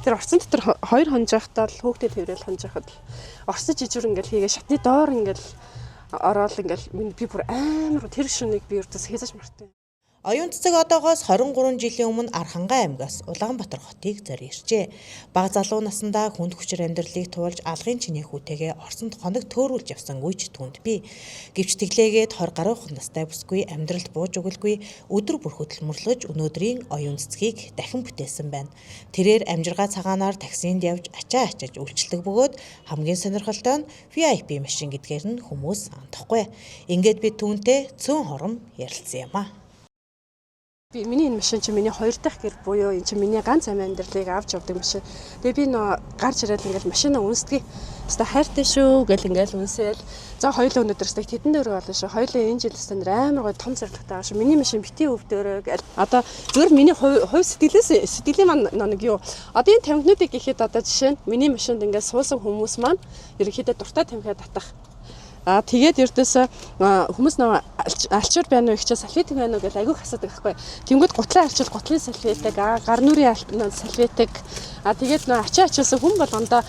Тэр орсон дотор 2 хонжихтаа л хүүхдэд тэрэл хонжихад орсон жижиг ингээл хийгээ шатны доор ингээл ороод ингээл би бүр амар тэр шүнийг би өртөс хийжэж мартав. Оюун цэцэг одоогоос 23 жилийн өмнө Архангай аймгаас Улаанбаатар хотыг зорь иржээ. Бага залуу наснда хүнд хүчээр амьдралыг туулж алгын чинээ хүүтэйгээ Оросд хоног төөрүүлж явсан үеч түнд би. Гэвч тэглээгээд 20 гаруй настай бүсгүй амьдралд бууж өгөлгүй өдөр бүр хөдөлмөрлөж өнөөдрийн оюун цэцгийг дахин бүтээсэн байна. Тэрээр амжиргаа цагаанаар таксинд явж ачиж үйлчлдэг бөгөөд хамгийн сонирхолтой нь VIP машин гэдгээр нь хүмүүс андахгүй. Ингээд би түүнтэй цөөн хором ярилцсан юм аа. Миний энэ машин чинь миний 2 дахь гэр буюу энэ чинь миний ганц амин амьдралыг авч явдаг машин. Тэгээ би нөө гарч ирээд ингээл машинаа үнсдэг. Хэвээ хайртай шүү гэл ингээл үнсээл. За хоёулаа өнөдөрсдөг тэдэн дээр болно шүү. Хоёулаа энэ жил стандар амар гой том зэрэгтэй байгаа шүү. Миний машин бити өвдөөрөө гэл. Одоо зөвхөн миний хувь сэтгэлийн маань нэг юу. Одоо энэ тамхинуудыг гэхэд одоо жишээ нь миний машинд ингээд суусан хүмүүс маань ерөнхийдөө дуртай тамхиа татах. Тэгээд ердөөсөө хүмүүс нөө алчуур байна уу ихчээ салфетик байна уу гэж айгүй асуудаг байхгүй. Тэнгүүд гутлаа арчил гутлын салфетик, гар нүрийн салфетик. Тэгээд нөө ачаасан хүн болгондоо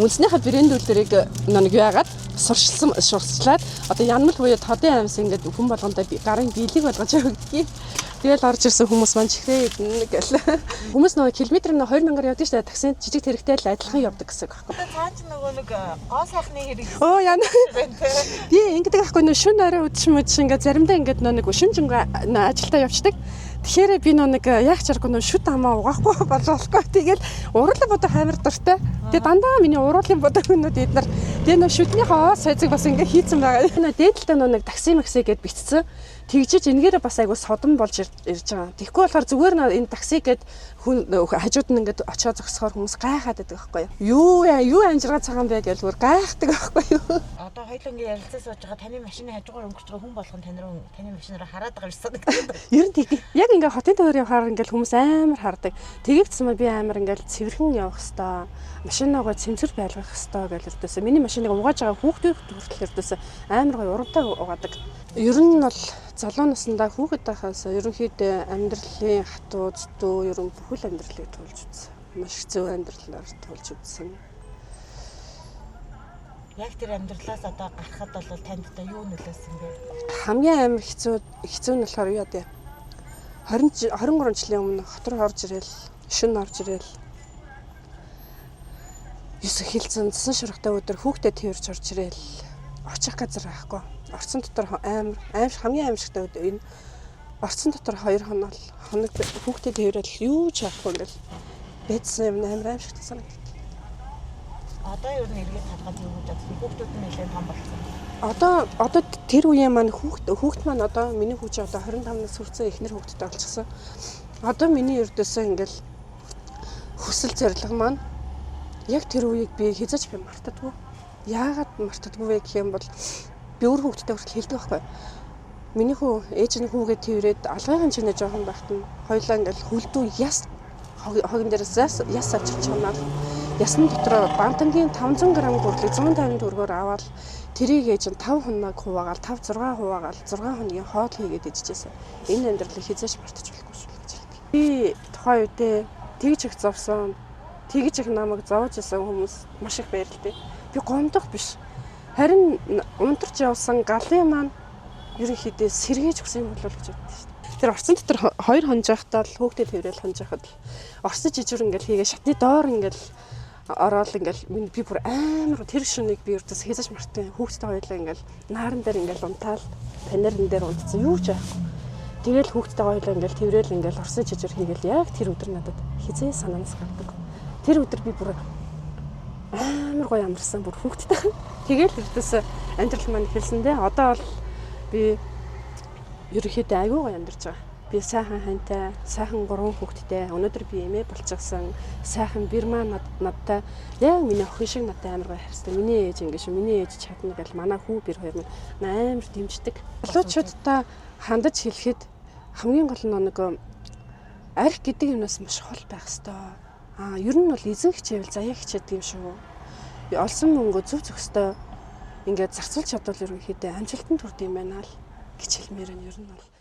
үнснийхээ брэндүүдэрийг нэг юу яагаад сурчлаад одоо янмал буюу тодын аймс ингээд хүн болгондоо гарын биелэг болгож өгдөг. Тэгэл орж ирсэн хүмүүс маань чихрээ идэнэ гэл. Хүмүүс нөгөө километр 2000-аар явдаг шүү дээ. Таксинд жижиг тэрэгтэй л адилхан явдаг гэсэн үг байхгүй. Цаач нөгөө нэг гоо сайхны хэрэг. Оо яна. Би ингэдэг байхгүй нөө шүн орой үдшим ингээд заримдаа ингээд нэг шүн жингээ ажилдаа явцдаг. Тэгэхээр би нэг яг чаргагүй нөө шүд амаа угаахгүй болохгүй. Тэгэл уруулын бодог хамар дуртай. Тэгээ дандаа миний уруулын бодог өнөд эднэр тэгээ нөө шүднийхээ сайзыг бас ингээд хийцэн байгаа. Нөө дээдэлтэй нэг такси макси гэд бичсэн. Тэгжиж энэгээрээ бас айгуу содон болж ирж байгаа. Тэгэхгүй болохоор зүгээр энэ такси гэд хүн хажууд нь ингээд очиод зогсохоор хүмүүс гайхаад байдаг байхгүй юу? Юу амжиргаа цагаан бэ гэж бүр гайхдаг байхгүй юу? Одоо хоёул ингээд ярилцаж сууж байгаа таны машины хажуугаар өнгөрч байгаа хүн болгон таны машинаараа хараад байгаа юм санагдав. Ер нь тийм. Яг ингээд хотын төвөр явахаар ингээд хүмүүс амар хардаг. Тэгэгдсэн мө би амар ингээд цэвэрхэн явах хэвээр. Машинаагаа цэмцэр байлгах хэвээр гэж өртөөсөө. Миний машиныг угааж байгаа хүүхдүүд хүртэл өртөөсөө амар гоё урамтай угаадаг. Ер нь бол залуу наснда хүүхэд байхаас ерөнхийдөө амьдралын хатуу зөтөө ер нь бүхэл амьдралыг туулж үзсэн. Маш хэцүү амьдралаар туулж үзсэн. Яг тэр амьдралаас одоо гарахад бол танд одоо юу нөлөөсөн бэ? Хамгийн амар хэцүү нь болохоор юу яа. 23 жилийн өмнө хот руу орж ирээл, шөнө орж ирээл. Юус хилцэн цэсэн ширхтаа өдөр хүүхдэд тэрж орж ирээл. Очих газар байхгүй. Орцсон дотор хамгийн аимшигтай энэ орцсон дотор 2 хоног хүүхдэд тэрэл юу ч авахгүй ингээл бэдсэн юм амар аимшигтай санагдав. Одоо ер нь эргээд хадгаад юу гэж бодсон? Хүүхдүүд нь нэлээд том болсон. Одоо тэр үеийн маань хүүхд маань одоо миний хүүч одоо 25-наас хүрсэн эхнэр хүүхдтэй болчихсон. Одоо миний ердөөсөө ингээл хүсэл зориг маань яг тэр үеийг би хязгаарч би мартадгүй. Яагаад мартадгүй вэ гэх юм бол би өөр хүүхдтэй хүртэл хэлдэг байхгүй. Миний хүү ээж нь хүүгээ тэрээд алгын чинээ жоохон байхад нь хоёлаа ингээл хүлдүү яс хогин дээрээс яс авчирч чанаад ясны дотор бантангийн 500 г хүртэл 150 төгрөгөөр аваад тэрийг ээж нь 5 хоног хуваагаал 5-6 хуваагаал 6 хоногийн хоол хийгээд идчихсэн. Энэ амьдралыг хязгаарч мартаж болохгүй шүү гэж хэлдэг. Би тухайн үедээ тэгж их зовсон, тэгж их намайг зовж исэн хүмүүс маш их баярлалтай. Би гомдох биш. Харин унтарч явсан галын маань ерөнхийдөө сэргээж өгсөн юм болов гэж боддоо шүү дээ. Тэр орсон дотор 2 хонжихтаа л хүүхдэд тэрэл хонжихад орсон жижиг ингээл хийгээ шатны доор ингээл ороод ингээл би бүр амар тэр шүнийг би өртөс хийжэж мартав. Хүүхдтэй хоёулаа ингээл нааран дээр ингээл унтаал панерын дээр унтсан юу ч байхгүй. Тэгэл хүүхдтэй хоёулаа ингээл тэрэл ингээл орсон жижиг хийгээл яг тэр өдөр надад хизээ санаанаас гардаг. Тэр өдөр би бүр амар гоё амарсан бүр хүүхдтэй. Тэгэл өртөс амьдрал маань хэлсэндээ одоо бол би ерөнхийдөө аюу гоё амьдарч байгаа. Би сайхан хантай, сайхан 3 хүүхэдтэй. Өнөөдөр би эмээ болчихсон. Сайхан бирмаа надтай яг миний охин шиг надтай амар гоё харьцдаг. Миний ээж ингэ шүү. Миний ээж чадна гэл манай хүү бир хоёр минь амар дэмждэг. Залуучуудаа хандаж хэлэхэд хамгийн гол нь нэг арх гэдэг юмнаас маш хол байх хэвээр. Ер нь бол эзэн хичээвэл заяа хичээдэг юм шүү. Олсон мөнгө зөв зөвхөстэй ингээд зарцуулж чадвал ерөнхийдөө амжилтанд хүрдэг юм байна л гэж хэлмээр нь ер нь бол